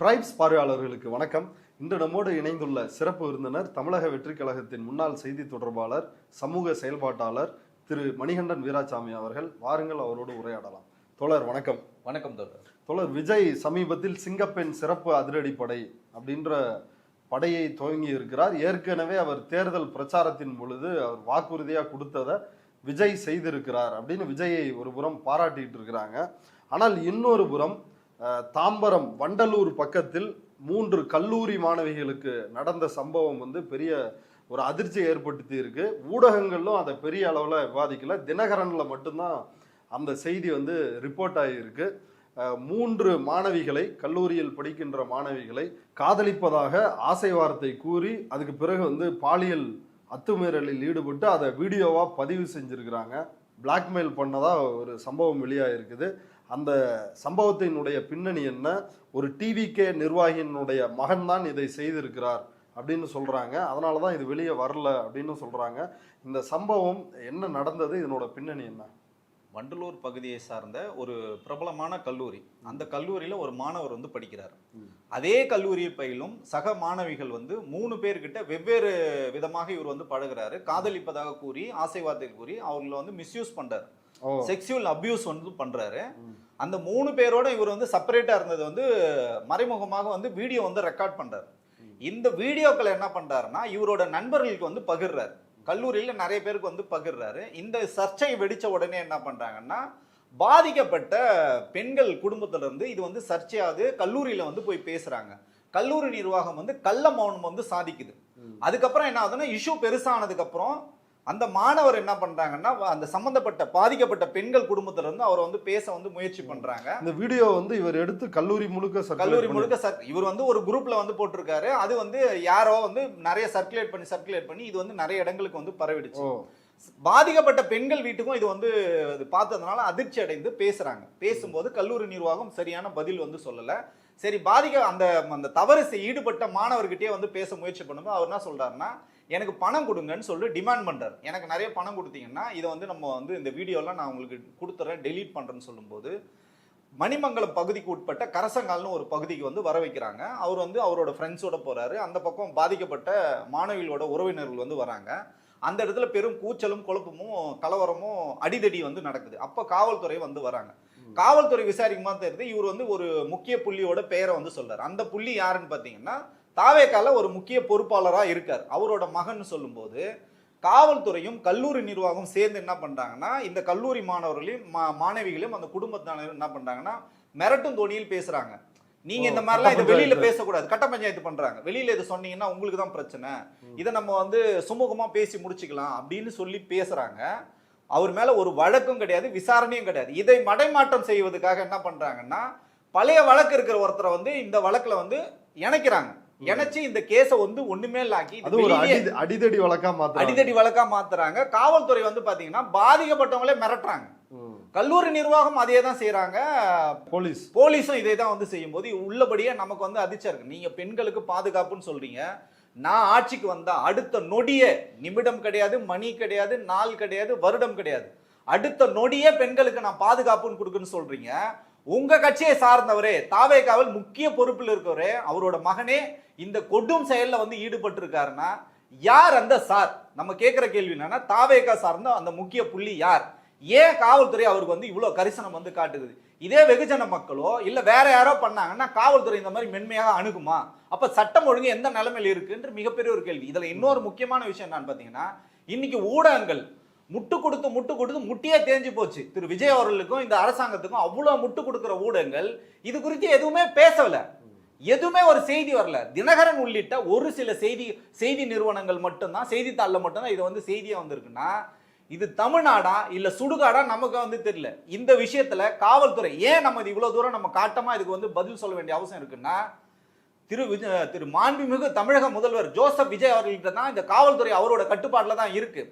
Tribes பார்வையாளர்களுக்கு வணக்கம். இன்று நம்மோடு இணைந்துள்ள சிறப்பு விருந்தினர் தமிழக வெற்றிக் கழகத்தின் முன்னாள் செய்தி தொடர்பாளர், சமூக செயல்பாட்டாளர் திரு மணிகண்டன் வீராசாமி அவர்கள். வாருங்கள், அவரோடு உரையாடலாம். தோழர் வணக்கம். வணக்கம் தோழர். தோழர், விஜய் சமீபத்தில் சிங்கப்பெண் சிறப்பு அதிரடிப்படை அப்படின்ற படையை துவங்கி இருக்கிறார். ஏற்கனவே அவர் தேர்தல் பிரச்சாரத்தின் பொழுது அவர் வாக்குறுதியாக கொடுத்ததை விஜய் செய்திருக்கிறார் அப்படின்னு விஜயை ஒரு புறம் பாராட்டிட்டு இருக்கிறாங்க. ஆனால் இன்னொரு புறம் தாம்பரம் வண்டலூர் பக்கத்தில் 3 கல்லூரி மாணவிகளுக்கு நடந்த சம்பவம் பெரிய ஒரு அதிர்ச்சி ஏற்படுத்தி இருக்கு. ஊடகங்களும் அதை பெரிய அளவில் விவாதிக்கல. தினகரன்ல மட்டும்தான் அந்த செய்தி ரிப்போர்ட் ஆகியிருக்கு. 3 மாணவிகளை, கல்லூரியில் படிக்கின்ற மாணவிகளை காதலிப்பதாக ஆசை வார்த்தை கூறி அதுக்கு பிறகு பாலியல் அத்துமீறலில் ஈடுபட்டு அதை வீடியோவா பதிவு செஞ்சிருக்கிறாங்க. பிளாக்மெயில் பண்ணதா ஒரு சம்பவம் வெளியாகிருக்குது. அந்த சம்பவத்தினுடைய பின்னணி என்ன? ஒரு டிவிகே நிர்வாகியினுடைய மகன் தான் இதை செய்திருக்கிறார் அப்படின்னு சொல்றாங்க. அதனாலதான் இது வெளியே வரல அப்படின்னு சொல்றாங்க. இந்த சம்பவம் என்ன நடந்தது? இதனோட பின்னணி என்ன? வண்டலூர் பகுதியை சார்ந்த ஒரு பிரபலமான கல்லூரி. அந்த கல்லூரியில ஒரு மாணவர் படிக்கிறார். அதே கல்லூரியில் பயிலும் சக மாணவிகள் 3 பேர்கிட்ட வெவ்வேறு விதமாக இவர் பழகுறாரு. காதலிப்பதாக கூறி, ஆசை வார்த்தை கூறி அவங்களை மிஸ்யூஸ் பண்றாரு, செக்ஷுவல் அபியூஸ் பண்றாரு. அந்த 3 பேரோட இவர் செப்பரேட்டா இருந்தது மறைமுகமாக வீடியோ ரெக்கார்ட் பண்றாரு. இந்த வீடியோக்களை என்ன பண்றாருன்னா இவரோட நண்பர்களுக்கு பகிர்றாரு. கல்லூரியில நிறைய பேருக்கு பகிர்றாரு. இந்த சர்ச்சை வெடிச்ச உடனே என்ன பண்றாங்கன்னா, பாதிக்கப்பட்ட பெண்கள் குடும்பத்துல இருந்து இது சர்ச்சையாவது கல்லூரியில போய் பேசுறாங்க. கல்லூரி நிர்வாகம் கள்ள மௌனம் சாதிக்குது. அதுக்கப்புறம் என்ன ஆகுதுன்னா, இஷ்யூ பெருசானதுக்கு அப்புறம் அந்த மாணவர் என்ன பண்றாங்கன்னா, அந்த சம்பந்தப்பட்ட பாதிக்கப்பட்ட பெண்கள் குடும்பத்துல இருந்து அவர் பேச முயற்சி பண்றாங்க. இந்த வீடியோ இவர் எடுத்து கல்லூரி முழுக்க இவர் ஒரு குரூப்ல போட்டிருக்காரு. அது யாரோ நிறைய சர்க்குலேட் பண்ணி இது நிறைய இடங்களுக்கு பரவிடுச்சு. பாதிக்கப்பட்ட பெண்கள் வீட்டுக்கும் இது பார்த்ததுனால அதிர்ச்சி அடைந்து பேசுறாங்க. பேசும்போது கல்லூரி நிர்வாகம் சரியான பதில் சொல்லல. சரி, அந்த தவறு ஈடுபட்ட மாணவர்கிட்டயே பேச முயற்சி பண்ணும்போது அவர் என்ன சொல்றாருன்னா, எனக்கு பணம் கொடுங்கன்னு சொல்லி டிமாண்ட் பண்றாரு. எனக்கு நிறைய பணம் கொடுத்தீங்கன்னா இதை நம்ம இந்த வீடியோலாம் நான் உங்களுக்கு கொடுத்துறேன், டெலீட் பண்றேன்னு சொல்லும்போது, மணிமங்கலம் பகுதிக்கு உட்பட்ட கரசங்கால்னு ஒரு பகுதிக்கு வர வைக்கிறாங்க. அவர் அவரோட ஃப்ரெண்ட்ஸோட போறாரு. அந்த பக்கம் பாதிக்கப்பட்ட மாணவிகளோட உறவினர்கள் வராங்க. அந்த இடத்துல பெரும் கூச்சலும் குழப்பமும் கலவரமும் அடிதடி நடக்குது. அப்ப காவல்துறை வராங்க. காவல்துறை விசாரிக்குமா தெரியுது, இவர் ஒரு முக்கிய புள்ளியோட பெயரை சொல்றாரு. அந்த புள்ளி யாருன்னு பாத்தீங்கன்னா, தாவேக்கால ஒரு முக்கிய பொறுப்பாளரா இருக்கார். அவரோட மகன் சொல்லும்போது, காவல்துறையும் கல்லூரி நிர்வாகம் சேர்ந்து என்ன பண்றாங்கன்னா, இந்த கல்லூரி மாணவர்களையும் மாணவிகளையும் அந்த குடும்பத்தினர் என்ன பண்றாங்கன்னா, மிரட்டும் தோணியில் பேசுறாங்க. நீங்க இந்த மாதிரிலாம் இதை வெளியில பேசக்கூடாது, கட்ட பஞ்சாயத்து பண்றாங்க. வெளியில இது சொன்னீங்கன்னா உங்களுக்கு தான் பிரச்சனை, இதை நம்ம சுமூகமா பேசி முடிச்சுக்கலாம் அப்படின்னு சொல்லி பேசுறாங்க. அவர் மேல ஒரு வழக்கும் கிடையாது, விசாரணையும் கிடையாது. இதை மடைமாற்றம் செய்வதற்காக என்ன பண்றாங்கன்னா, பழைய வழக்கு இருக்கிற ஒருத்தரை இந்த வழக்குல இணைக்கிறாங்க. இணைச்சு இந்த கேஸ ஒண்ணுமே இல்லாக்கி அடிதடி வழக்கா மாத்துறாங்க. காவல்துறை பாத்தீங்கன்னா பாதிக்கப்பட்டவங்களே மிரட்டுறாங்க. கல்லூரி நிர்வாகம் அதே தான் செய்யறாங்க. போலீஸும் இதே தான் செய்யும் போது உள்ளபடியே நமக்கு அதிர்ச்சியா இருக்கு. நீங்க பெண்களுக்கு பாதுகாப்புன்னு சொல்றீங்க. நான் ஆட்சிக்கு வந்தா அடுத்த நொடியே, நிமிடம் கிடையாது, மணி கிடையாது, நாள் கிடையாது, வருடம் கிடையாது, அடுத்த நொடியே பெண்களுக்கு நான் பாதுகாப்புன்னு கொடுக்குன்னு சொல்றீங்க. உங்க கட்சியை சார்ந்தவரே, தாவேகாவில் முக்கிய பொறுப்பில் இருக்கவரே, அவரோட மகனே இந்த கொடும் செயல்ல ஈடுபட்டு இருக்காருன்னா யார் அந்த சார்? நம்ம கேட்கிற கேள்வி என்னன்னா, தாவேகா சார்ந்த அந்த முக்கிய புள்ளி யார்? ஏன் காவல்துறை அவருக்கு இவ்வளவு கரிசனம் காட்டுது? இதே வெகுஜன மக்களோ இல்ல வேற யாரோ பண்ணாங்கன்னா காவல்துறை இந்த மாதிரி மென்மையாக அணுகுமா? அப்ப சட்டம் ஒழுங்கு எந்த நிலைமையில் இருக்குன்ற மிகப்பெரிய ஒரு கேள்வி. இதுல இன்னொரு முக்கியமான விஷயம் என்னன்னு பாத்தீங்கன்னா, இன்னைக்கு ஊடகங்கள் முட்டு கொடுத்து முட்டியே தேஞ்சு போச்சு. திரு விஜய் அவர்களுக்கும் இந்த அரசாங்கத்துக்கும் அவ்வளவு முட்டு கொடுக்கிற ஊடகங்கள் இது குறித்து எதுவுமே பேசல, எதுவுமே ஒரு செய்தி வரல. தினகரன் உள்ளிட்ட ஒரு சில செய்தி நிறுவனங்கள் மட்டும்தான், செய்தித்தாள்ல மட்டும்தான் இது செய்தியா வந்திருக்குன்னா, இது தமிழ்நாடா இல்ல சுடுகாடா நமக்கு தெரியல. இந்த விஷயத்துல காவல்துறை ஏன் நம்ம இவ்வளவு தூரம் நம்ம காட்டமா இதுக்கு பதில் சொல்ல வேண்டிய அவசியம் இருக்குன்னா, திரு மாண்புமிகு தமிழக முதல்வர் ஜோசப் விஜய் அவர்கள்ட்ட தான் இந்த காவல்துறை அவரோட கட்டுப்பாட்டுல தான் இருக்கு.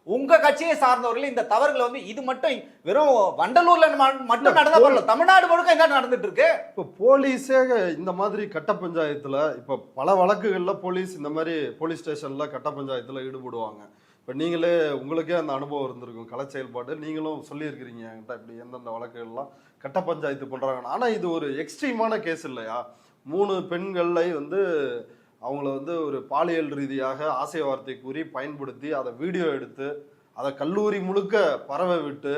உங்க கட்சியை சார்ந்தவர்கள் இந்த தவறுகளை இது மட்டும் வெறும் வண்டலூர்ல மட்டும் நடந்தா தமிழ்நாடு முழுக்க என்ன நடந்துட்டு இருக்கு? இப்ப போலீஸே இந்த மாதிரி கட்ட பஞ்சாயத்துல, இப்ப பல வழக்குகள்ல போலீஸ் இந்த மாதிரி போலீஸ் ஸ்டேஷன்ல கட்ட பஞ்சாயத்துல ஈடுபடுவாங்க. இப்ப நீங்களே உங்களுக்கே அந்த அனுபவம் இருந்திருக்கும், கள செயல்பாடு நீங்களும் சொல்லியிருக்கிறீங்க என்கிட்ட, இப்படி எந்தெந்த வழக்குகள்லாம் கட்ட பஞ்சாயத்து பண்றாங்க. ஆனா இது ஒரு எக்ஸ்ட்ரீமான கேஸ் இல்லையா? 3 பெண்களை வந்து அவங்கள வந்து ஒரு பாலியல் ரீதியாக ஆசை வார்த்தை கூறி பயன்படுத்தி அதை வீடியோ எடுத்து அதை கல்லூரி முழுக்க பரவ விட்டு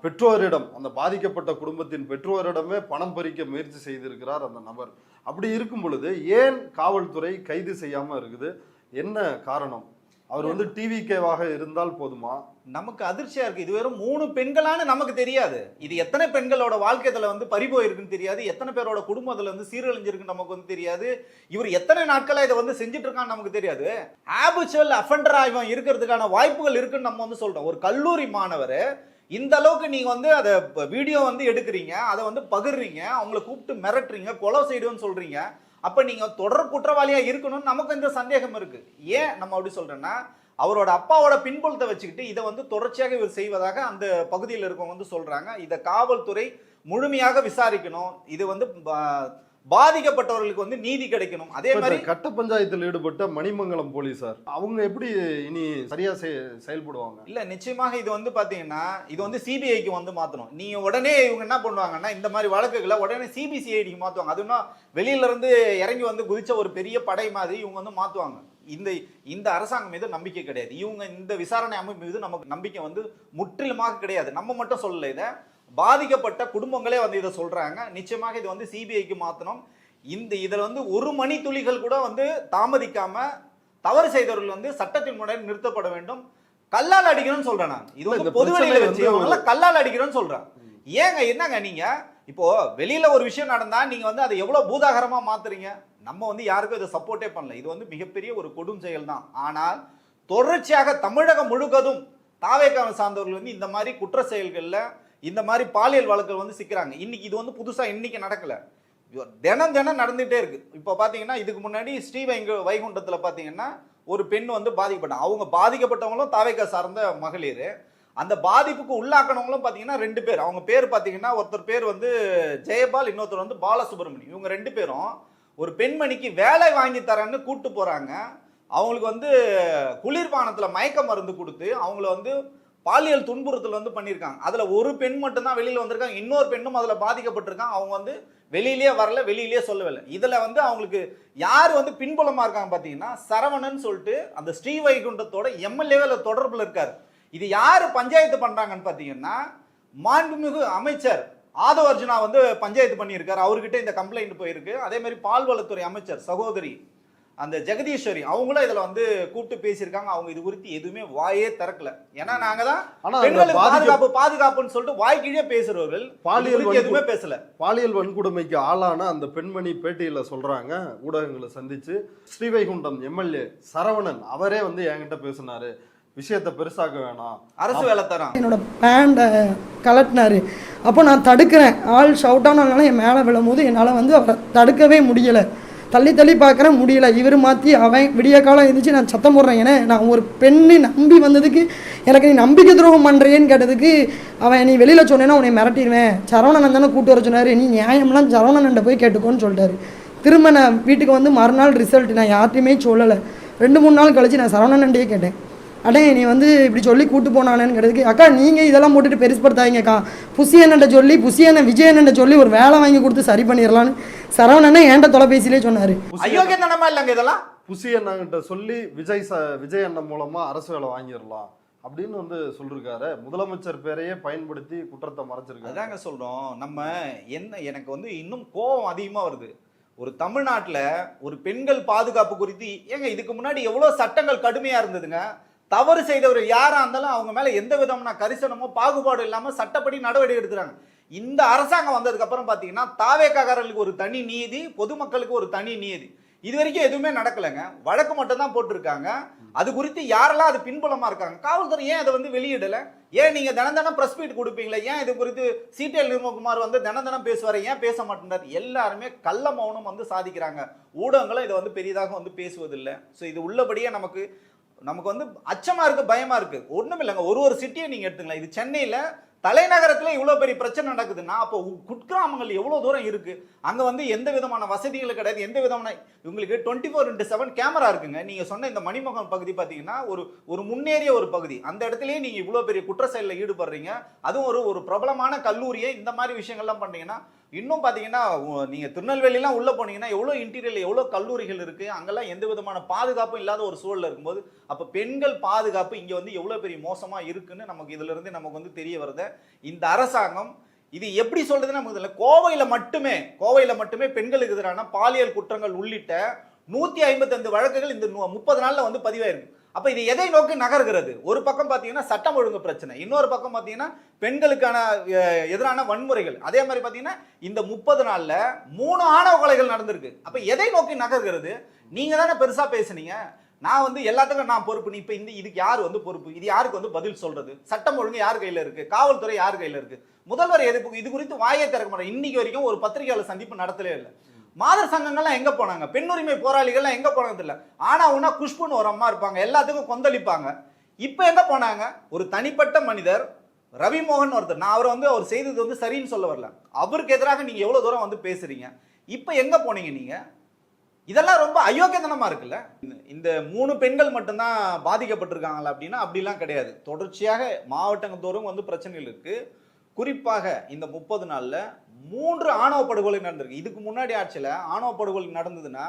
பெற்றோரிடம், அந்த பாதிக்கப்பட்ட குடும்பத்தின் பெற்றோரிடமே பணம் பறிக்க முயற்சி செய்திருக்கிறார் அந்த நபர். அப்படி இருக்கும் பொழுது ஏன் காவல்துறை கைது செய்யாம இருக்குது? என்ன காரணம்? அவர் வந்து டிவிகேவாக இருந்தால் போதுமா? நமக்கு அதிர்ச்சியா இருக்கு. இது வெறும் 3 பெண்களான்னு நமக்கு தெரியாது. இது எத்தனை பெண்களோட வாழ்க்கையில வந்து பறிபோயிருக்குன்னு தெரியாது. எத்தனை பேரோட குடும்பத்துல வந்து சீரழிஞ்சிருக்குன்னு நமக்கு வந்து தெரியாது. இவர் எத்தனை நாட்களா இதை வந்து செஞ்சுட்டு இருக்கான்னு நமக்கு தெரியாது. ஹாபிச்சுவல் அஃபெண்டரா இவன் இருக்கிறதுக்கான வாய்ப்புகள் இருக்குன்னு நம்ம வந்து சொல்றோம். ஒரு கல்லூரி மாணவர் இந்த அளவுக்கு நீங்க வந்து அதை வீடியோ வந்து எடுக்கிறீங்க, அதை வந்து பகிர்றீங்க, அவங்கள கூப்பிட்டு மிரட்டுறீங்க, கொலை செய்டுன்னு சொல்றீங்க. அப்ப நீங்க தொடர் குற்றவாளியா இருக்கணும்னு நமக்கு இந்த சந்தேகம் இருக்கு. ஏன் நம்ம அப்படி சொல்றேன்னா, அவரோட அப்பாவோட பின்புலத்தை வச்சுக்கிட்டு இதை வந்து தொடர்ச்சியாக இவர் செய்வதாக அந்த பகுதியில் இருக்கவங்க வந்து சொல்றாங்க. இதை காவல்துறை முழுமையாக விசாரிக்கணும். இது வந்து பாதிக்கப்பட்டவர்களுக்கு வந்து நீதி கிடைக்கணும். அதே மாதிரி கட்ட பஞ்சாயத்தில் ஈடுபட்ட மணிமங்கலம் போலீசார் அவங்க எப்படி இனி சரியா செயல்படுவாங்க? இல்ல, நிச்சயமாக இது வந்து பாத்தீங்கன்னா இது வந்து சிபிஐக்கு வந்து மாத்தணும். நீங்க உடனே இவங்க என்ன பண்ணுவாங்கன்னா, இந்த மாதிரி வழக்குகளை உடனே சிபிசிஐடிக்கு மாத்துவாங்க. அதுனா வெளியில இருந்து இறங்கி வந்து குதிச்ச ஒரு பெரிய படை மாதிரி இவங்க வந்து மாத்துவாங்க. இந்த அரசாங்கம் மீது நம்பிக்கை கிடையாது. இவங்க இந்த விசாரணை அமைப்பு மீது நமக்கு நம்பிக்கை வந்து முற்றிலுமாக கிடையாது. நம்ம மட்டும் சொல்லல, இதை பாதிக்கப்பட்ட குடும்பங்களே வந்து இதை சொல்றாங்க. நிச்சயமாக இது வந்து சிபிஐக்கு மாத்தணும். இதுல வந்து ஒரு மணி துளிகள் கூட வந்து தாமதிக்காம தவறு செய்தவர்கள் வந்து சட்டத்தின் முன்னாடி நிறுத்தப்பட வேண்டும். கல்லால் அடிக்கணும்னு சொல்றேன் நான். இது வந்து பொதுவெளியில வச்சு கல்லால் அடிக்கணும்னு சொல்றேன். ஏங்க என்னங்க நீங்க இப்போ வெளியில ஒரு விஷயம் நடந்தா நீங்க வந்து அதை எவ்வளவு பூதாகரமா மாத்துறீங்க? நம்ம வந்து யாருக்கும் இதை சப்போர்ட்டே பண்ணல. இது வந்து மிகப்பெரிய ஒரு கொடும் செயல் தான். ஆனால் தொடர்ச்சியாக தமிழகம் முழுவதும் தாவேக்காவை சார்ந்தவர்கள் வந்து இந்த மாதிரி குற்ற செயல்கள்ல இந்த மாதிரி பாலியல் வழக்குகள் வந்து சிக்கிறாங்க. இன்னைக்கு இது வந்து புதுசா இன்னைக்கு நடக்கல, தினம் தினம் நடந்துட்டே இருக்கு. இப்போ பாத்தீங்கன்னா இதுக்கு முன்னாடி வைகுண்டத்துல பாத்தீங்கன்னா ஒரு பெண் வந்து பாதிக்கப்பட்டாங்க. அவங்க பாதிக்கப்பட்டவங்களும் தாவேக்கா சார்ந்த மகளிர். அந்த பாதிப்புக்கு உள்ளாக்கணவங்களும் பாத்தீங்கன்னா 2 பேர். அவங்க பேர் பாத்தீங்கன்னா ஒருத்தர் பேர் வந்து ஜெயபால், இன்னொருத்தர் வந்து பாலசுப்ரமணியம். இவங்க 2 பேரும் ஒரு பெண்மணிக்கு வேலை வாங்கி தரேன்னு கூட்டு போறாங்க. அவங்களுக்கு வந்து குளிர்பானத்துல மயக்க மருந்து கொடுத்து அவங்கள வந்து பாலியல் துன்புறுத்தல் வந்து பண்ணியிருக்காங்க. அதுல ஒரு பெண் மட்டும் தான் வெளியில வந்திருக்காங்க. இன்னொரு பெண்ணும் அதுல பாதிக்கப்பட்டிருக்காங்க. அவங்க வந்து வெளியிலேயே வரல, வெளியிலேயே சொல்லவில்லை. இதுல வந்து அவங்களுக்கு யார் வந்து பின்புலமா இருக்காங்க பாத்தீங்கன்னா சரவணன் சொல்லிட்டு அந்த ஸ்ரீவைகுண்டத்தோட எம்எல்ஏல தொடர்புல இருக்காரு. இது யாரு பஞ்சாயத்து பண்றாங்கன்னு பாத்தீங்கன்னா மாண்புமிகு அமைச்சர் ஆதவ அர்ஜுனா வந்து பஞ்சாயத்து பண்ணியிருக்காரு. அவர்கிட்ட இந்த கம்ப்ளைண்ட் போயிருக்கு. அதே மாதிரி பால்வளத்துறை அமைச்சர் சகோதரி அந்த ஜெகதீஸ்வரி அவங்களும் இதுல வந்து கூப்பிட்டு பேசியிருக்காங்க. அவங்க இது குறித்து எதுவுமே வாயே திறக்கல. ஏன்னா நாங்க தான் பெண்களுக்கு பாதுகாப்புன்னு சொல்லிட்டு வாய்க்கிழியே பேசுறவர்கள் எதுவுமே பேசல. பாலியல் வன்கொடுமைக்கு ஆளான அந்த பெண்மணி பேட்டியில சொல்றாங்க, ஊடகங்களை சந்திச்சு, ஸ்ரீவைகுண்டம் எம்எல்ஏ சரவணன் அவரே வந்து என்கிட்ட பேசினாரு, விஷயத்தை பெருசாக்க வேணாம், அரசு வேலை தரான், என்னோட பேண்டை கலட்டினாரு. அப்போ நான் தடுக்கிறேன், ஆள் ஷவுட் ஆனாலும் என் மேலே விழும்போது என்னால் வந்து அவரை தடுக்கவே முடியலை. தள்ளி தள்ளி பார்க்குறேன், முடியலை. இவர் மாற்றி அவன் விடிய காலம் எழுந்திரிச்சு நான் சத்தம் போடுறேன். ஏன்னா நான் ஒரு பெண்ணை நம்பி வந்ததுக்கு எனக்கு நீ நம்பிக்கை துரோகம் பண்ணுறேன்னு கேட்டதுக்கு அவன் நீ வெளியில் சொன்னேன்னா உன்னை மிரட்டிடுவேன், சரவணன் தானே கூப்பிட்டு வர சொன்னார், நீ நியாயம்லாம் சரவணன்ட்ட போய் கேட்டுக்கோன்னு சொல்லிட்டாரு. திரும்ப நான் வீட்டுக்கு வந்து மறுநாள் ரிசல்ட் நான் யார்ட்டையுமே சொல்லலை. 2-3 நாள் கழிச்சு நான் சரவணன்ட்டே கேட்டேன், அடே நீ வந்து இப்படி சொல்லி கூட்டு போனானேன்னு கேட்டதுக்கு, அக்கா நீங்கள் இதெல்லாம் போட்டுட்டு பெருசுப்படுத்தாதீங்கக்கா, புசி அண்ணன்ட்ட சொல்லி புசி அண்ணன் விஜய் அண்ணன்ட்ட சொல்லி ஒரு வேலை வாங்கி கொடுத்து சரி பண்ணிடலான்னு சரவணனே என்கிட்ட தொலைபேசியிலே சொன்னார். அயோக்கியத்தனமா இல்லைங்க இதெல்லாம். புசி அண்ணன்கிட்ட சொல்லி விஜய் அண்ணன் மூலமா அரசு வேலை வாங்கிடலாம் அப்படின்னு வந்து சொல்லிருக்காரு. முதலமைச்சர் பேரையே பயன்படுத்தி குற்றத்தை மறைச்சிருக்காரு. அதாங்க சொல்றோம். நம்ம எனக்கு வந்து இன்னும் கோபம் அதிகமா வருது. ஒரு தமிழ்நாட்டுல ஒரு பெண்கள் பாதுகாப்பு குறித்து ஏங்க இதுக்கு முன்னாடி எவ்வளவு சட்டங்கள் கடுமையா இருந்ததுங்க. தவறு செய்தவர் யாரா இருந்தாலும் அவங்க மேல எந்த விதமான கரிசனமோ பாகுபாடு இல்லாம சட்டப்படி நடவடிக்கை எடுக்கிறாங்க. இந்த அரசாங்கம் வந்ததுக்கு அப்புறம் பாத்தீங்கன்னா தாவேக்காரர்களுக்கு ஒரு தனி நீதி, பொதுமக்களுக்கு ஒரு தனி நீதி, இது வரைக்கும் எதுவுமே நடக்கலைங்க. வழக்கு மட்டும் தான் போட்டிருக்காங்க. அது குறித்து யாரெல்லாம் அது பின்புலமா இருக்காங்க, காவல்துறை ஏன் அதை வந்து வெளியிடல? ஏன் நீங்க தினம் பிரஸ் மீட் கொடுப்பீங்களா? ஏன் இது குறித்து சிடிஎல் நிர்மல்குமார் வந்து தினம் பேசுவாரு, ஏன் பேச மாட்டேன்றார்? எல்லாருமே கள்ள மௌனம் வந்து சாதிக்கிறாங்க. ஊடகங்களும் இதை வந்து பெரிதாக வந்து பேசுவதில்லை. ஸோ இது உள்ளபடியே நமக்கு வந்து அச்சமா இருக்கு, பயமா இருக்கு. ஒண்ணும் இல்லைங்க, ஒரு சிட்டியை நீங்க எடுத்துங்களா. இது சென்னையில தலைநகரத்துல இவ்வளவு பெரிய பிரச்சனை நடக்குதுன்னா அப்போ குட்கிராமங்கள் எவ்வளவு தூரம் இருக்கு. அங்க வந்து எந்த விதமான வசதிகளும் கிடையாது. எந்த விதமான உங்களுக்கு 24/7 கேமரா இருக்குங்க. நீங்க சொன்ன இந்த மணிமகன் பகுதி பாத்தீங்கன்னா ஒரு முன்னேறிய ஒரு பகுதி. அந்த இடத்துலயே நீங்க இவ்வளவு பெரிய குற்ற செயலில் ஈடுபடுறீங்க. அதுவும் ஒரு பிரபலமான கல்லூரியை இந்த மாதிரி விஷயங்கள்லாம் பண்ணீங்கன்னா இன்னும் பாத்தீங்கன்னா நீங்க திருநெல்வேலிலாம் உள்ள போனீங்கன்னா எவ்வளவு இன்டீரியர்ல எவ்வளவு கல்லூரிகள் இருக்கு, அங்கெல்லாம் எந்த விதமான பாதுகாப்பும் இல்லாத ஒரு சூழல்ல இருக்கும்போது அப்ப பெண்கள் பாதுகாப்பு இங்க வந்து எவ்வளவு பெரிய மோசமா இருக்குன்னு நமக்கு இதுல இருந்து நமக்கு வந்து தெரிய வருது. இந்த அரசாங்கம் இது எப்படி சொல்றதுன்னு நமக்கு தெரியல. கோவையில மட்டுமே பெண்களுக்கு எதிரான பாலியல் குற்றங்கள் உள்ளிட்ட 155 வழக்குகள் இந்த 30 நாள்ல வந்து பதிவாயிருக்கு. அப்ப இது எதை நோக்கி நகர்கிறது? ஒரு பக்கம் பாத்தீங்கன்னா சட்டம் ஒழுங்கு பிரச்சனை, இன்னொரு பக்கம் பாத்தீங்கன்னா பெண்களுக்கான எதிரான வன்முறைகள். அதே மாதிரி பாத்தீங்கன்னா இந்த 30 நாள்ல 3 ஆணவ கொலைகள் நடந்திருக்கு. அப்ப எதை நோக்கி நகர்கிறது? நீங்க தானே பெருசா பேசுனீங்க, நான் வந்து எல்லாத்துக்கும் நான் பொறுப்பு. இப்ப இதுக்கு யார் வந்து பொறுப்பு? இது யாருக்கு வந்து பதில் சொல்றது? சட்டம் ஒழுங்கு யார் கையில இருக்கு? காவல்துறை யார் கையில இருக்கு? முதல்வர் இது குறித்து வாயே திறக்க மாட்டாங்க. இன்னைக்கு வரைக்கும் ஒரு பத்திரிகையாளர் சந்திப்பு நடத்தவே இல்லை. மாதர் சங்கங்கள்லாம் எங்க போனாங்க? பெண்ணுரிமை போராளிகள்லாம் எங்க போனது இல்ல. ஆனா உன்னா குஷ்புன்னு ஒரு அம்மா இருப்பாங்க, எல்லாத்துக்கும் கொந்தளிப்பாங்க. இப்ப எங்க போனாங்க? ஒரு தனிப்பட்ட மனிதர் ரவிமோகன் ஒருத்தர், நான் அவர் செய்தது வந்து சரின்னு சொல்ல வரல, அவருக்கு எதிராக நீங்க எவ்வளவு தூரம் வந்து பேசுறீங்க. இப்ப எங்க போனீங்க நீங்க? இதெல்லாம் ரொம்ப அயோக்கியத்தனமா இருக்குல்ல. இந்த 3 பெண்கள் மட்டும்தான் பாதிக்கப்பட்டிருக்காங்களா அப்படின்னா அப்படிலாம் கிடையாது. தொடர்ச்சியாக மாவட்டங்கள் தோறும் வந்து பிரச்சனைகள் இருக்கு. குறிப்பாக இந்த 30 நாள்ல 3 ஆணவ படுகொலை நடந்திருக்கு. இதுக்கு முன்னாடி ஆட்சியில ஆணவ படுகொலை நடந்ததுன்னா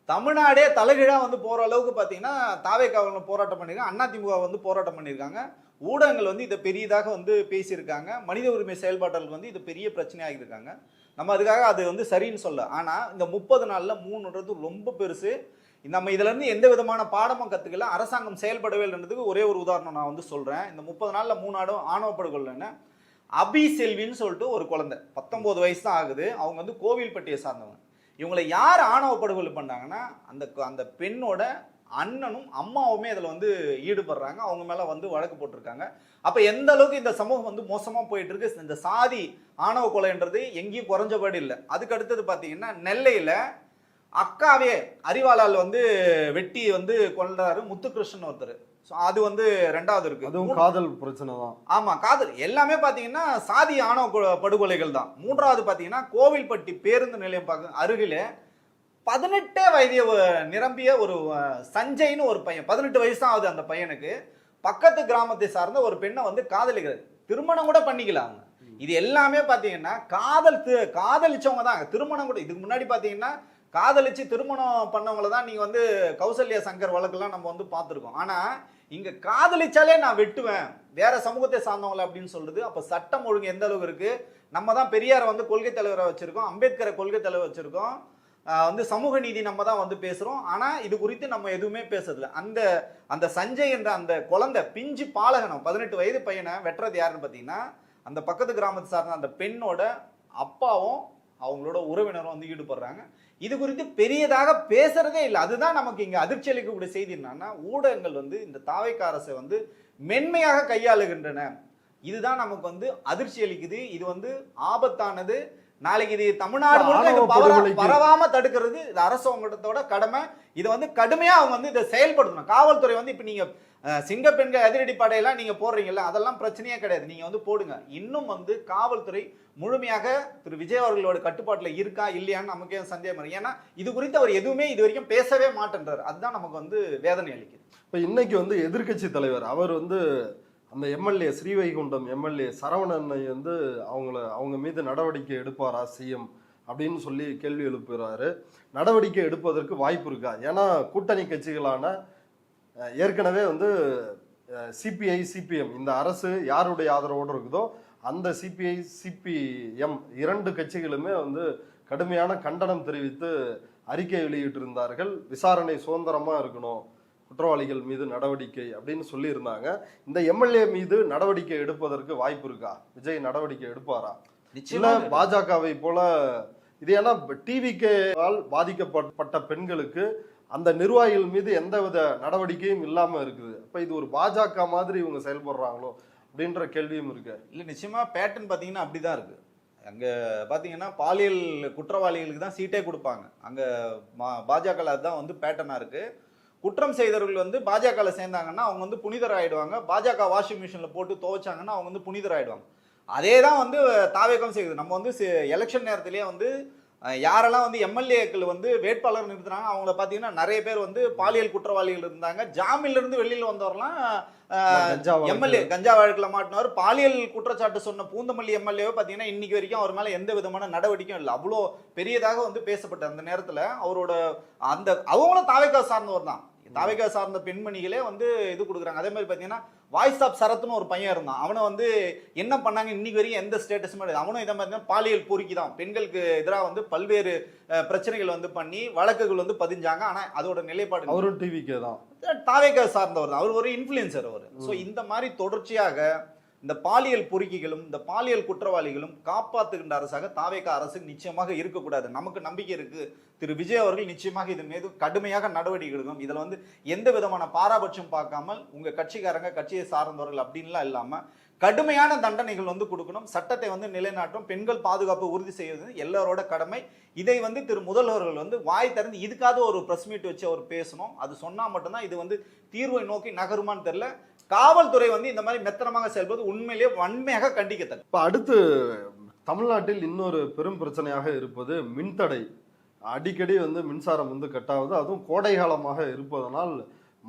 தமிழ்நாடே தலைகீழா வந்து போற அளவுக்கு பாத்தீங்கன்னா தாவேக்காவ போராட்டம் பண்ணிருக்காங்க, அதிமுக வந்து போராட்டம் பண்ணியிருக்காங்க, ஊடகங்கள் வந்து இதை பெரியதாக வந்து பேசியிருக்காங்க, மனித உரிமை செயல்பாட்டாளர்கள் வந்து இது பெரிய பிரச்சனையாக இருக்காங்க. நம்ம அதுக்காக அது வந்து சரின்னு சொல்ல. ஆனா இந்த 30 நாள்ல 3ன்றது ரொம்ப பெருசு. நம்ம இதுல இருந்து எந்த விதமான பாடமும் கத்துக்கல. அரசாங்கம் செயல்படவே இல்லைன்றதுக்கு ஒரே ஒரு உதாரணம் நான் வந்து சொல்றேன். இந்த 30 நாள்ல 3 ஆணவ படுகொலைன்னு அபி செல்வின்னு சொல்லிட்டு ஒரு குழந்தை, 19 வயசு தான் ஆகுது. அவங்க வந்து கோவில்பட்டியை சார்ந்தவங்க. இவங்களை யார் ஆணவ படுகொலை பண்ணாங்கன்னா அந்த பெண்ணோட அண்ணனும் அம்மாவுமே அதில் வந்து ஈடுபடுறாங்க. அவங்க மேல வந்து வழக்கு போட்டிருக்காங்க. அப்ப எந்த அளவுக்கு இந்த சமூகம் வந்து மோசமா போயிட்டு இருக்கு. இந்த சாதி ஆணவ கொலைன்றது எங்கேயும் குறைஞ்சபடி இல்லை. அதுக்கு அடுத்தது பாத்தீங்கன்னா நெல்லையில அக்காவே அறிவாளால் வந்து வெட்டி வந்து கொண்டாரு முத்துகிருஷ்ணன் ஒருத்தர். அது வந்து 2வது இருக்கு. அதுவும் காதல் பிரச்சனை தான். ஆமா, காதல் எல்லாமே பாத்தீங்கன்னா சாதி ஆணவ படுகொலைகள் தான். 3வது பாத்தீங்கன்னா கோவில்பட்டி பேருந்து நிலையம் அருகில 18 வயது நிரம்பிய ஒரு சஞ்சய்னு ஒரு பையன், 18 வயசு தான் ஆகுது அந்த பையனுக்கு. பக்கத்து கிராமத்தை சார்ந்த ஒரு பெண்ணை வந்து காதலிக்கிறது, திருமணம் கூட பண்ணிக்கலாம் அவங்க. இது எல்லாமே பாத்தீங்கன்னா காதலிச்சவங்க தான். திருமணம் கூட இதுக்கு முன்னாடி பாத்தீங்கன்னா காதலிச்சு திருமணம் பண்ணவங்கள தான் நீங்க வந்து கௌசல்யா சங்கர் வழக்கெல்லாம் நம்ம வந்து பார்த்துருக்கோம். ஆனா இங்க காதலிச்சாலே நான் வெட்டுவேன் வேற சமூகத்தை சார்ந்தவங்கள அப்படின்னு சொல்றது. அப்ப சட்டம் ஒழுங்கு எந்த அளவுக்கு இருக்கு? நம்ம தான் பெரியாரை வந்து கொள்கை தலைவரை வச்சிருக்கோம், அம்பேத்கரை கொள்கை தலைவர் வச்சிருக்கோம், வந்து சமூக நீதி நம்ம தான் வந்து பேசுறோம். ஆனா இது குறித்து நம்ம எதுவுமே பேசுறதில்ல. அந்த சஞ்சய் என்ற அந்த குழந்தை பிஞ்சு பாலகனம் 18 வயது பையனை வெட்டுறது யாருன்னு பாத்தீங்கன்னா அந்த பக்கத்து கிராமத்தை சார்ந்த அந்த பெண்ணோட அப்பாவும் அவங்களோட உறவினரும் வந்து ஈடுபடுறாங்க. இது குறித்து பெரியதாக பேசுறதே இல்லை. அதுதான் நமக்கு இங்க அதிர்ச்சி அளிக்கக்கூடிய செய்தி. என்னன்னா ஊடகங்கள் வந்து இந்த தாவேக்கா அரசை வந்து மென்மையாக கையாளுகின்றன. இதுதான் நமக்கு வந்து அதிர்ச்சி அளிக்குது. இது வந்து ஆபத்தானது. நாளைக்கு இது தமிழ்நாடு முழுக்க பரவாம தடுக்கிறது இது அரசாங்கத்தோட கடமை. இதை வந்து கடுமையா அவங்க வந்து இதை செயல்படுத்தணும். காவல்துறை வந்து இப்ப நீங்க சிங்க பெண்கள் அதிரடி படையெல்லாம் நீங்க போடுறீங்கல்ல, அதெல்லாம் பிரச்சனையே கிடையாது, நீங்க வந்து போடுங்க. இன்னும் வந்து காவல்துறை முழுமையாக திரு விஜய் அவர்களோட கட்டுப்பாட்டுல இருக்கா இல்லையான்னு நமக்கே சந்தேகம் இருக்கு. ஏன்னா இது குறித்து அவர் எதுவுமே இது வரைக்கும் பேசவே மாட்டேன்றார். அதுதான் நமக்கு வந்து வேதனை அளிக்குது. இப்ப இன்னைக்கு வந்து எதிர்கட்சி தலைவர் அவர் வந்து அந்த எம்எல்ஏ ஸ்ரீவைகுண்டம் எம்எல்ஏ சரவணனை வந்து அவங்க மீது நடவடிக்கை எடுப்பாரா சிஎம் அப்படின்னு சொல்லி கேள்வி எழுப்புகிறாரு. நடவடிக்கை எடுப்பதற்கு வாய்ப்பு இருக்கா? ஏன்னா கூட்டணி கட்சிகளான ஏற்கனவே வந்து சிபிஐ சிபிஎம் இந்த அரசு யாருடைய ஆதரவோடு இருக்குதோ அந்த சிபிஐ சிபிஎம் 2 கட்சிகளுமே வந்து கடுமையான கண்டனம் தெரிவித்து அறிக்கை வெளியிட்டிருந்தார்கள். விசாரணை சுதந்திரமா இருக்கணும், குற்றவாளிகள் மீது நடவடிக்கை அப்படின்னு சொல்லியிருந்தாங்க. இந்த எம்எல்ஏ மீது நடவடிக்கை எடுப்பதற்கு வாய்ப்பு இருக்கா? விஜய் நடவடிக்கை எடுப்பாரா? இல்ல பாஜகவை போல இது ஏன்னா டிவிகேவால் பாதிக்கப்பட்ட பெண்களுக்கு அந்த நிர்வாகிகள் மீது எந்தவித நடவடிக்கையும் இல்லாம இருக்குது. அப்ப இது ஒரு பாஜக மாதிரி இவங்க செயல்படுறாங்களோ அப்படின்ற கேள்வியும் இருக்கு. இல்ல நிச்சயமா பேட்டர்ன் பாத்தீங்கன்னா அப்படிதான் இருக்கு. அங்க பாத்தீங்கன்னா பாலியல் குற்றவாளிகளுக்கு தான் சீட்டே கொடுப்பாங்க. அங்க பாஜக தான் வந்து பேட்டர்னா இருக்கு. குற்றம் செய்தவர்கள் வந்து பாஜக சேர்ந்தாங்கன்னா அவங்க வந்து புனிதர் ஆயிடுவாங்க. பாஜக வாஷிங் மிஷின்ல போட்டு துவைச்சாங்கன்னா அவங்க வந்து புனிதர் ஆயிடுவாங்க. அதே தான் வந்து தாவேக்கம் செய்யுது. நம்ம வந்து எலெக்ஷன் நேரத்திலேயே வந்து யாரெல்லாம் வந்து எம்எல்ஏக்கள் வந்து வேட்பாளர் நிறுத்துறாங்க அவங்கள பார்த்தீங்கன்னா நிறைய பேர் வந்து பாலியல் குற்றவாளிகள் இருந்தாங்க. ஜாமீன்ல இருந்து வெளியில் வந்தவரெல்லாம் எம்எல்ஏ கஞ்சா வழக்கில் மாட்டினவர், பாலியல் குற்றச்சாட்டு சொன்ன பூந்தமல்லி எம்எல்ஏவை பார்த்தீங்கன்னா இன்னைக்கு வரைக்கும் அவர் மேலே எந்த விதமான நடவடிக்கையும் இல்லை. அவ்வளோ பெரியதாக வந்து பேசப்பட்ட அந்த நேரத்தில் அவரோட அந்த அவங்களும் தாவேக்கா சார்ந்தவர் தான். தாவேக்கா சார்ந்த பெண்மணிகளே வந்து இது கொடுக்குறாங்க. அதே மாதிரி பார்த்தீங்கன்னா வாய்ஸ் ஆஃப் சரத்னு ஒரு பையன் இருந்தான். அவனை வந்து என்ன பண்ணாங்க இன்னைக்கு வரைக்கும் எந்த ஸ்டேட்டஸுமே இல்லை. அவனும் இதை பார்த்தீங்கன்னா பாலியல் பொறுக்கி தான் பெண்களுக்கு எதிராக வந்து பல்வேறு பிரச்சனைகள் வந்து பண்ணி வழக்குகள் வந்து பதிஞ்சாங்க. ஆனால் அதோட நிலைப்பாடு அவரும் டிவிக்கே தான், தாவேக்கா சார்ந்தவர் தான். அவர் ஒரு இன்ஃப்ளூயன்சர் அவர். ஸோ இந்த மாதிரி தொடர்ச்சியாக இந்த பாலியல் பொறுக்கிகளும் இந்த பாலியல் குற்றவாளிகளும் காப்பாற்றுகின்ற அரசாக தாவேக்கா அரசு நிச்சயமாக இருக்கக்கூடாது. நமக்கு நம்பிக்கை இருக்கு திரு விஜய் அவர்கள் நிச்சயமாக இதன் மீது கடுமையாக நடவடிக்கை எடுக்கணும். இதில் வந்து எந்த விதமான பாராபட்சம் பார்க்காமல் உங்க கட்சிக்காரங்க கட்சியை சார்ந்தவர்கள் அப்படின்லாம் இல்லாம கடுமையான தண்டனைகள் வந்து கொடுக்கணும். சட்டத்தை வந்து நிலைநாட்டும், பெண்கள் பாதுகாப்பு உறுதி செய்வது எல்லாரோட கடமை. இதை வந்து திரு முதல்வர்கள் வந்து வாய் திறந்து இதுக்காக ஒரு பிரஸ் மீட் வச்சு அவர் பேசணும். அது சொன்னா மட்டும்தான் இது வந்து தீர்வை நோக்கி நகருமான்னு தெரியல. காவல்துறை வந்து இந்த மாதிரி மெத்தனமாக செயல்படுவது உண்மையிலேயே வன்மையாக கண்டிக்கத்தக்க. இப்போ அடுத்து தமிழ்நாட்டில் இன்னொரு பெரும் பிரச்சனையாக இருப்பது மின்தடை. அடிக்கடி வந்து மின்சாரம் வந்து கட்டாவது, அதுவும் கோடை காலமாக இருப்பதனால்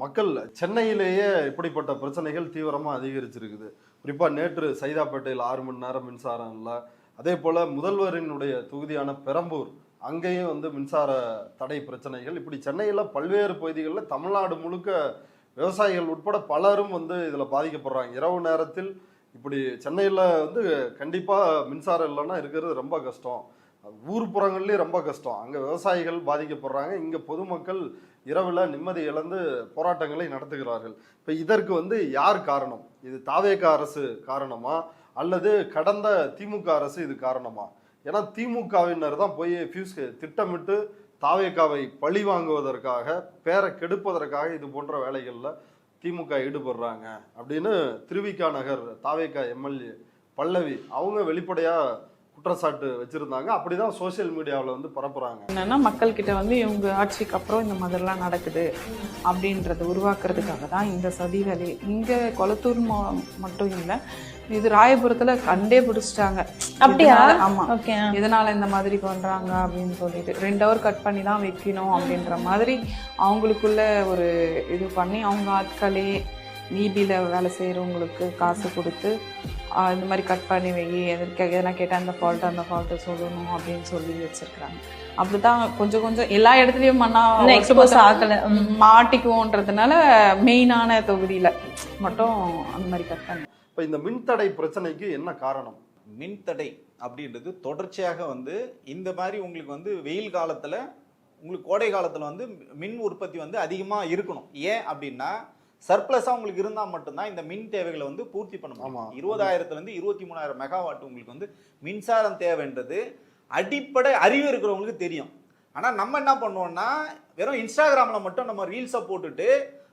மக்கள் சென்னையிலேயே இப்படிப்பட்ட பிரச்சனைகள் தீவிரமாக அதிகரிச்சிருக்குது. குறிப்பாக நேற்று சைதாப்பேட்டையில் 6 மணி நேரம் மின்சாரம் இல்லை. அதே போல் முதல்வரினுடைய தொகுதியான பெரம்பூர் அங்கேயும் வந்து மின்சார தடை பிரச்சனைகள். இப்படி சென்னையில் பல்வேறு பகுதிகளில் தமிழ்நாடு முழுக்க விவசாயிகள் உட்பட பலரும் வந்து இதில் பாதிக்கப்படுறாங்க. இரவு நேரத்தில் இப்படி சென்னையில் வந்து கண்டிப்பாக மின்சாரம் இல்லைன்னா இருக்கிறது ரொம்ப கஷ்டம். ஊர்ப்புறங்கள்லேயும் ரொம்ப கஷ்டம். அங்கே விவசாயிகள் பாதிக்கப்படுறாங்க, இங்கே பொதுமக்கள் இரவில் நிம்மதி இழந்து போராட்டங்களை நடத்துகிறார்கள். இப்போ இதற்கு வந்து யார் காரணம்? இது தாவேக்கா அரசு காரணமா அல்லது கடந்த திமுக அரசு இது காரணமா? ஏன்னா திமுகவினர் தான் போய் ஃபியூஸ் திட்டமிட்டு தாவேக்காவை பழி வாங்குவதற்காக, பேரை கெடுப்பதற்காக இது போன்ற வேலைகளில் திமுக ஈடுபடுறாங்க அப்படின்னு திருவிக நகர் தாவேக்கா எம்எல்ஏ பல்லவி அவங்க வெளிப்படையாக குற்றச்சாட்டு வச்சிருந்தாங்க. அப்படிதான் சோசியல் மீடியாவில் வந்து பரப்புறாங்க. என்னன்னா மக்கள்கிட்ட வந்து இவங்க ஆட்சிக்கு அப்புறம் இந்த மாதிரிலாம் நடக்குது அப்படின்றத உருவாக்குறதுக்காக தான் இந்த சதி வேலை. இங்கே கொளத்தூர் மட்டும் இல்லை, இது ராயபுரத்துல கண்டே பிடிச்சிட்டாங்க. அப்படியா? ஆமா, இதனால இந்த மாதிரி பண்றாங்க அப்படின்னு சொல்லிட்டு 2 hour கட் பண்ணி தான் வைக்கணும் அப்படின்ற மாதிரி அவங்களுக்குள்ள ஒரு இது பண்ணி அவங்க ஆட்களே நீபியில் வேலை செய்கிறவங்களுக்கு காசு கொடுத்து இந்த மாதிரி கட் பண்ணி வை, எதனா கேட்டால் அந்த ஃபால்ட்டை சொல்லணும் அப்படின்னு சொல்லி வச்சிருக்கிறாங்க. அப்படிதான் கொஞ்சம் கொஞ்சம் எல்லா இடத்துலையும் மாட்டிக்குவோன்றதுனால மெயினான தொகுதியில் மட்டும் அந்த மாதிரி கட் பண்ணி. இப்போ இந்த மின்தடை பிரச்சனைக்கு என்ன காரணம்? மின்தடை அப்படின்றது தொடர்ச்சியாக வந்து இந்த மாதிரி உங்களுக்கு வந்து வெயில் காலத்தில் உங்களுக்கு கோடை காலத்தில் வந்து மின் உற்பத்தி வந்து அதிகமாக இருக்கணும். ஏன் அப்படின்னா சர்ப்ளஸாக உங்களுக்கு இருந்தால் மட்டும்தான் இந்த மின் தேவைகளை வந்து பூர்த்தி பண்ண முடியும். 20,000 23,000 மெகாவாட் உங்களுக்கு வந்து மின்சாரம் தேவைன்றது அடிப்படை அறிவு இருக்கிறவங்களுக்கு தெரியும். ஆனால் நம்ம என்ன பண்ணுவோம்னா வெறும் இன்ஸ்டாகிராமில் மட்டும் நம்ம ரீல்ஸை போட்டுட்டு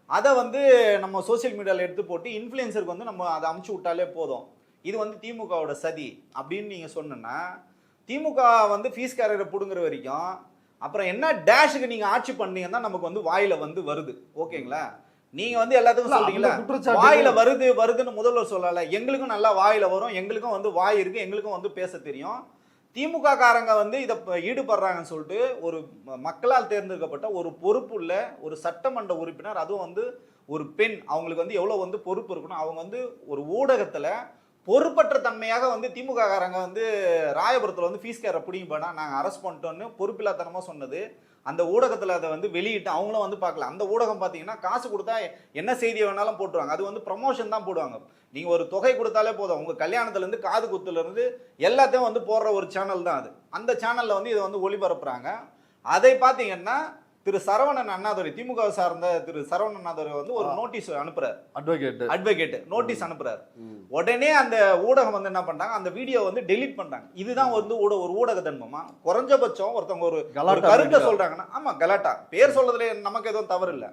அதை வந்து நம்ம சோசியல் மீடியாவில் எடுத்து போட்டு இன்ஃப்ளூயன்சருக்கு வந்து நம்ம அதை அமுச்சு விட்டாலே போதும், இது வந்து திமுகவோட சதி அப்படின்னு நீங்கள் சொன்னா திமுக வந்து ஃபீஸ் கேரியரை பிடுங்குற வரைக்கும் அப்புறம் என்ன டேஷுக்கு நீங்கள் ஆட்சி பண்ணீங்கன்னா நமக்கு வந்து வாயில வந்து வருது. ஓகேங்களா? நீங்க வந்து எல்லாத்துக்கும் சொல்றீங்களா வாயில வருதுன்னு முதல்வர் சொல்லல. எங்களுக்கும் நல்லா வாயில வரும், எங்களுக்கும் வந்து வாய் இருக்கு, எங்களுக்கும் வந்து பேச தெரியும். திமுக காரங்க வந்து இதை ஈடுபடுறாங்கன்னு சொல்லிட்டு ஒரு மக்களால் தேர்ந்தெடுக்கப்பட்ட ஒரு பொறுப்புள்ள ஒரு சட்டமன்ற உறுப்பினர், அதுவும் வந்து ஒரு பெண், அவங்களுக்கு வந்து எவ்வளவு வந்து பொறுப்பு இருக்கணும். அவங்க வந்து ஒரு ஊடகத்துல பொறுப்பற்ற தன்மையாக வந்து திமுக காரங்க வந்து ராயபுரத்தில் வந்து ஃபீஸ் கேரை பிடிங்க போனா நாங்கள் அரெஸ்ட் பண்ணிட்டோன்னு பொறுப்பில்லாதனமாக சொன்னது. அந்த ஊடகத்தில் அதை வந்து வெளியிட்டு அவங்களும் வந்து பார்க்கல. அந்த ஊடகம் பார்த்தீங்கன்னா காசு கொடுத்தா என்ன செய்தியை வேணாலும் போட்டுருவாங்க. அது வந்து ப்ரமோஷன் தான் போடுவாங்க. நீங்கள் ஒரு தொகை கொடுத்தாலே போதும், உங்கள் கல்யாணத்துலேருந்து காது குத்துலேருந்து எல்லாத்தையும் வந்து போடுற ஒரு சேனல் தான் அது. அந்த சேனலில் வந்து இதை வந்து ஒளிபரப்புறாங்க. அதை பார்த்தீங்கன்னா திரு சரவணன் அண்ணாதுரை, திமுக சார்ந்த திரு சரவணன் அண்ணாதுரை வந்து ஒரு நோட்டீஸ் அனுப்புறாரு, அட்வொகேட் நோட்டீஸ் அனுப்புறாரு. உடனே அந்த ஊடகம் வந்து என்ன பண்றாங்க, அந்த வீடியோ வந்து டெலீட் பண்றாங்க. இதுதான் வந்து ஒரு ஊடக தன்மமா? குறைஞ்சபட்சம் ஒருத்தவங்க ஒரு கருத்தை சொல்றாங்கன்னா, ஆமா கலாட்டா, பேர் சொல்றதுல நமக்கு எதுவும் தவறு இல்லை.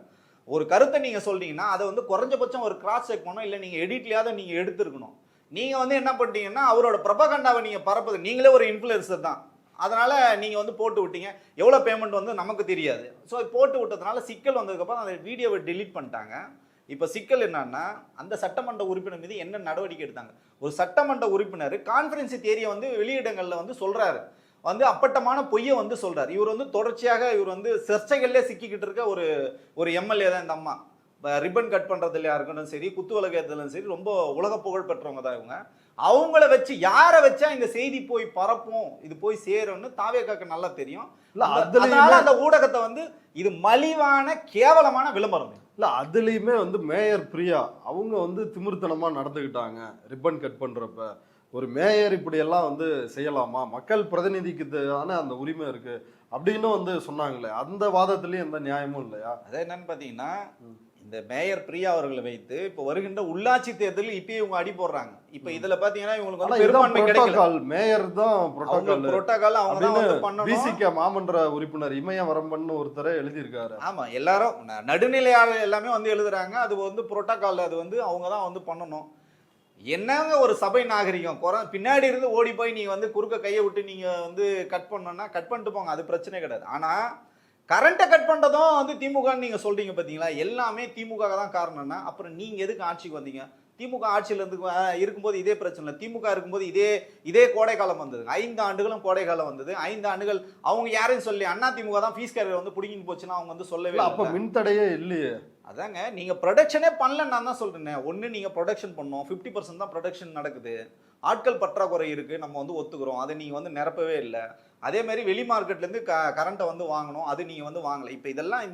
ஒரு கருத்தை நீங்க சொல்றீங்கன்னா அதை வந்து குறைஞ்சபட்சம் ஒரு கிராஸ் செக் பண்ணணும், இல்லை நீங்க எடிட்லயாவது நீங்க எடுத்துருக்கணும். நீங்க வந்து என்ன பண்ணிட்டீங்கன்னா அவரோட ப்ரொபகண்டாவை நீங்க பரப்புது. நீங்களே ஒரு இன்ஃப்ளூயன்சர் தான், அதனால நீங்க வந்து போட்டு விட்டீங்க. எவ்வளவு பேமெண்ட் வந்து நமக்கு தெரியாது. ஸோ போட்டு விட்டதுனால சிக்கல் வந்ததுக்கப்புறம் அந்த வீடியோவை டெலீட் பண்ணிட்டாங்க. இப்போ சிக்கல் என்னன்னா அந்த சட்டமன்ற உறுப்பினர் மீது என்ன நடவடிக்கை எடுத்தாங்க? ஒரு சட்டமன்ற உறுப்பினர் கான்ஃபரன்ஸ் தேரியை வந்து வெளியிடங்களில் வந்து சொல்றாரு, வந்து அப்பட்டமான பொய்யை வந்து சொல்றாரு. இவர் வந்து தொடர்ச்சியாக இவர் வந்து சர்ச்சைகள்ல சிக்கிக்கிட்டு இருக்க ஒரு எம்எல்ஏ தான் இந்த அம்மா. ரிப்பன் கட் பண்றதுலயா இருக்கட்டும் சரி, குத்து விளக்கத்துலயும் சரி, ரொம்ப உலக புகழ் பெற்றவங்க தான் இவங்க. அவங்கள வச்சு யாரை வச்சா இந்த செய்தி போய் பரப்பும், இது போய் சேரும்னு தாவேக்காக்கு நல்லா தெரியும். அதனால அந்த ஊடகத்தை வந்து இது மலிவான கேவலமான விளம்பரம். இல்ல அதுலயுமே வந்து மேயர் பிரியா அவங்க வந்து திமிர்த்தனமா நடந்துக்கிட்டாங்க. ரிப்பன் கட் பண்றப்ப ஒரு மேயர் இப்படி எல்லாம் வந்து செய்யலாமா, மக்கள் பிரதிநிதிக்கு தானே அந்த உரிமை இருக்கு அப்படின்னு வந்து சொன்னாங்களே, அந்த வாதத்திலயும் எந்த நியாயமும் இல்லையா? அது என்னன்னு பாத்தீங்கன்னா, இந்த மேயர் பிரியா அவர்களை வைத்து இப்ப வருகின்ற உள்ளாட்சி தேர்தலில் இப்பயே இவங்க அடி போடுறாங்க. இப்ப இதுல பாத்தீங்கன்னா இவங்களுக்கு வந்து பெரும்பான்மை கிடைக்கல. மேயர் தான் புரோட்டோகால் அவங்க தான் வந்து பண்ணணும். பிசிக மாமன்ற உறுப்பினர் இமயவரம்பன் ஒருத்தரை எழுதி இருக்காரு. ஆமா, எல்லாரும் நடுநிலையாளர் எல்லாமே வந்து எழுதுறாங்க. அது வந்து புரோட்டோகால், அது வந்து அவங்க தான் வந்து பண்ணணும். என்னங்க ஒரு சபை நாகரிகம், பின்னாடி இருந்து ஓடி போய் நீங்க வந்து குறுக்க கையை விட்டு நீங்க வந்து கட் பண்ணணும்னா கட் பண்ணிட்டு போங்க, அது பிரச்சனை கிடையாது. ஆனா கரண்ட்டை கட் பண்றதும் வந்து திமுக நீங்க சொல்றீங்க பாத்தீங்களா, எல்லாமே திமுக தான் காரணம்னா அப்புறம் நீங்க எதுக்கு ஆட்சிக்கு வந்தீங்க? திமுக ஆட்சியில இருந்து இருக்கும்போது இதே பிரச்சனை, திமுக இருக்கும்போது இதே கோடை காலம் வந்தது. 5 ஆண்டுகளும் கோடை காலம் வந்தது. 5 ஆண்டுகள் அவங்க யாரையும் சொல்லி அண்ணா திமுக தான் ஃபீஸ் கேரியர் வந்து புடிங்கிட்டு போச்சுன்னா அவங்க வந்து சொல்லவே இல்லை. அப்ப மின்தடையே இல்லையே. அதாங்க, நீங்க ப்ரொடக்ஷனே பண்ணல. நான் தான் சொல்றேன், ஒன்று நீங்க ப்ரொடக்ஷன் பண்ணோம், 50% தான் ப்ரொடக்ஷன் நடக்குது. ஆட்கள் பற்றாக்குறை இருக்கு, நம்ம வந்து ஒத்துக்கிறோம். அதை நீங்க வந்து நிரப்பவே இல்லை. அதே மாதிரி வெளி மார்க்கெட்ல இருந்து கரண்ட்டை வந்து வாங்கணும், அது நீங்க வந்து வாங்கல. இப்ப இதெல்லாம்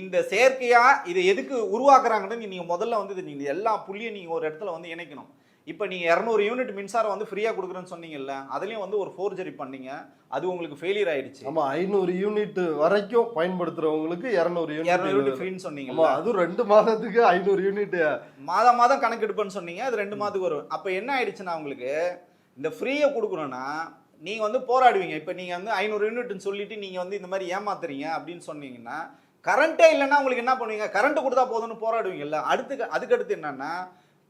இந்த செயற்கையா இதை எதுக்கு உருவாக்குறாங்கன்னு நீங்க முதல்ல வந்து நீங்க எல்லா புள்ளியும் நீங்க ஒரு இடத்துல வந்து இணைக்கணும். இப்போ நீங்கள் 200 யூனிட் மின்சாரம் வந்து ஃப்ரீயாக கொடுக்குறேன்னு சொன்னீங்கல்ல, அதுலேயும் வந்து ஒரு ஃபோர்ஜரி பண்ணீங்க, அது உங்களுக்கு ஃபெயிலியர் ஆயிடுச்சு. ஆமாம், 500 யூனிட் வரைக்கும் பயன்படுத்துறவங்களுக்கு 200 யூனிட் ஃப்ரீன்னு சொன்னீங்க. அது 2 மாதத்துக்கு 500 யூனிட் மாதம் கணக்கெடுப்புன்னு சொன்னீங்க. அது 2 மாதத்துக்கு வரும். அப்போ என்ன ஆயிடுச்சுன்னா, உங்களுக்கு இந்த ஃப்ரீயை கொடுக்கணும்னா நீங்கள் வந்து போராடுவீங்க. இப்போ நீங்கள் வந்து 500 யூனிட்னு சொல்லிட்டு நீங்கள் வந்து இந்த மாதிரி ஏமாத்துறீங்க அப்படின்னு சொன்னீங்கன்னா, கரண்ட்டே இல்லைன்னா உங்களுக்கு என்ன பண்ணுவீங்க? கரண்ட் கொடுத்தா போதும்னு போராடுவீங்கல்ல. அதுக்கடுத்து என்னன்னா,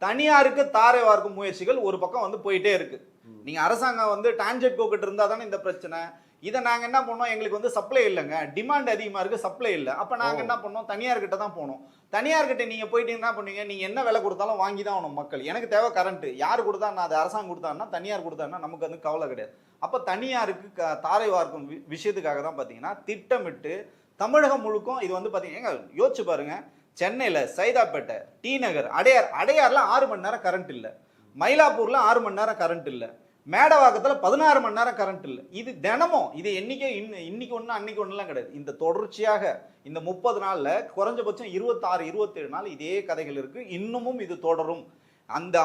தனியாருக்கு தாரை வார்க்கும் முயற்சிகள் ஒரு பக்கம் வந்து போயிட்டே இருக்கு. நீங்க அரசாங்கம் வந்து டான்ஜெட்கோ கிட்ட இருந்தா தானே இந்த பிரச்சனை. இதை நாங்க என்ன பண்ணோம், எங்களுக்கு வந்து சப்ளை இல்லைங்க, டிமாண்ட் அதிகமா இருக்கு, சப்ளை இல்லை. அப்ப நாங்க என்ன பண்ணோம், தனியார் கிட்ட தான் போனோம். தனியார் கிட்ட நீங்க போயிட்டு என்ன பண்ணுவீங்க, நீங்க என்ன விலை கொடுத்தாலும் வாங்கி தான் ஆகணும் மக்கள். எனக்கு தேவை கரண்ட், யாரு கொடுத்தா நான் அது அரசாங்கம் கொடுத்தாருன்னா, தனியார் கொடுத்தாருன்னா நமக்கு வந்து கவலை கிடையாது. அப்ப தனியாருக்கு தாரை வார்க்கும் விஷயத்துக்காக தான் பாத்தீங்கன்னா திட்டமிட்டு தமிழகம் முழுக்கும் இது வந்து பாத்தீங்கன்னா யோசிச்சு பாருங்க. சென்னையில் சைதாப்பேட்டை, டி நகர், அடையார்ல 6 மணி நேரம் கரண்ட் இல்லை, மயிலாப்பூர்ல 6 மணி நேரம் கரண்ட் இல்லை, மேடவாக்கத்தில் 16 மணி நேரம் கரண்ட் இல்லை. இது தினமும், இது இன்னைக்கு ஒன்று அன்னைக்கு ஒன்றுலாம் கிடையாது. இந்த தொடர்ச்சியாக இந்த 30 நாளில் குறைஞ்சபட்சம் 26-27 நாள் இதே கதைகள் இருக்கு. இன்னமும் இது தொடரும்.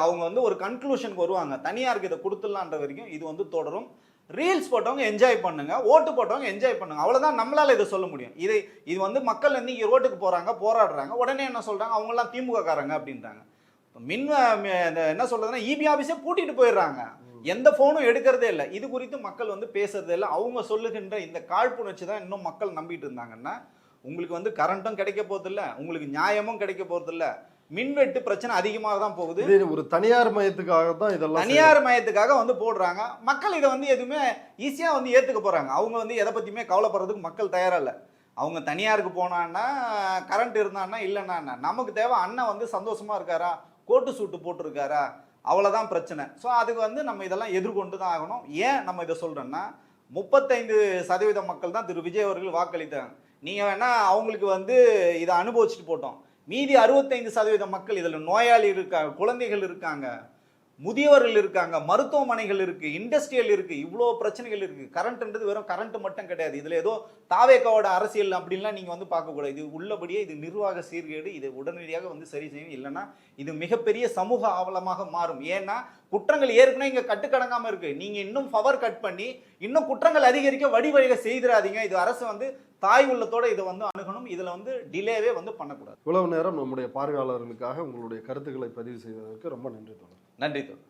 அவங்க வந்து ஒரு கன்க்ளூஷனுக்கு வருவாங்க, தனியாருக்கு இதை கொடுத்துடலான்ற வரைக்கும் இது வந்து தொடரும். ரீல்ஸ் போட்டவங்க என்ஜாய் பண்ணுங்க, ஓட்டு போட்டவங்க என்ஜாய் பண்ணுங்க, அவ்வளவுதான் நம்மளால இதை சொல்ல முடியும். இது வந்து மக்கள் வந்து இங்கே ரோட்டுக்கு போறாங்க, போராடுறாங்க, உடனே என்ன சொல்றாங்க, அவங்கெல்லாம் திமுக காரங்க அப்படின்றாங்க. என்ன சொல்றதுன்னா, இபி ஆபீஸே பூட்டிட்டு போயிடுறாங்க, எந்த போனும் எடுக்கிறதே இல்லை. இது குறித்து மக்கள் வந்து பேசுறதே இல்லை. அவங்க சொல்லுகின்ற இந்த காழ்ப்புணர்ச்சி தான் இன்னும் மக்கள் நம்பிட்டு இருந்தாங்கன்னா, உங்களுக்கு வந்து கரண்ட்டும் கிடைக்க போறது இல்லை, உங்களுக்கு நியாயமும் கிடைக்க போறது இல்லை, மின்வெட்டு பிரச்சனை அதிகமாக தான் போகுது. ஒரு தனியார் மயத்துக்காக தான் இதெல்லாம், தனியார் மயத்துக்காக வந்து போடுறாங்க. மக்கள் இதை வந்து எதுவுமே ஈஸியா வந்து ஏத்துக்க போறாங்க. அவங்க வந்து எதை பத்தியுமே கவலைப்படுறதுக்கு மக்கள் தயாரா இல்லை. அவங்க தனியாருக்கு போனான்னா, கரண்ட் இருந்தான்னா, இல்லைன்னா நமக்கு தேவை அண்ணன் வந்து சந்தோஷமா இருக்காரா, கோட்டு சூட்டு போட்டிருக்காரா, அவ்வளவுதான் பிரச்சனை. ஸோ அதுக்கு வந்து நம்ம இதெல்லாம் எதிர்கொண்டு தான் ஆகணும். ஏன் நம்ம இதை சொல்றோம்னா, 35% மக்கள் தான் திரு விஜய் அவர்கள் வாக்களித்தாங்க. நீங்க வேணா அவங்களுக்கு வந்து இதை அனுபவிச்சுட்டு போட்டோம். மீதி 65% மக்கள், இதுல நோயாளி இருக்காங்க, குழந்தைகள் இருக்காங்க, முதியவர்கள் இருக்காங்க, மருத்துவமனைகள் இருக்கு, இண்டஸ்ட்ரியல் இருக்கு, இவ்வளோ பிரச்சனைகள் இருக்கு. கரண்ட்ன்றது வெறும் கரண்ட் மட்டும் கிடையாது. இதுல ஏதோ தாவேக்காவோட அரசியல் அப்படின்லாம் நீங்க வந்து பார்க்கக்கூடாது. இது உள்ளபடியே இது நிர்வாக சீர்கேடு. இதை உடனடியாக வந்து சரி செய்யும், இல்லைன்னா இது மிகப்பெரிய சமூக அவலமாக மாறும். ஏன்னா குற்றங்கள் ஏற்கனவே இங்க கட்டுக்கடங்காம இருக்கு. நீங்க இன்னும் பவர் கட் பண்ணி இன்னும் குற்றங்கள் அதிகரிக்க வழிவகை செய்திடாதீங்க. இது அரசு வந்து தாய் உள்ளத்தோட இதை வந்து அணுகணும். இதுல வந்து டிலேவே வந்து பண்ணக்கூடாது. இவ்வளவு நேரம் நம்முடைய பார்வையாளர்களுக்காக உங்களுடைய கருத்துக்களை பதிவு செய்வதற்கு ரொம்ப நன்றி தோழர். நன்றி தோழர்.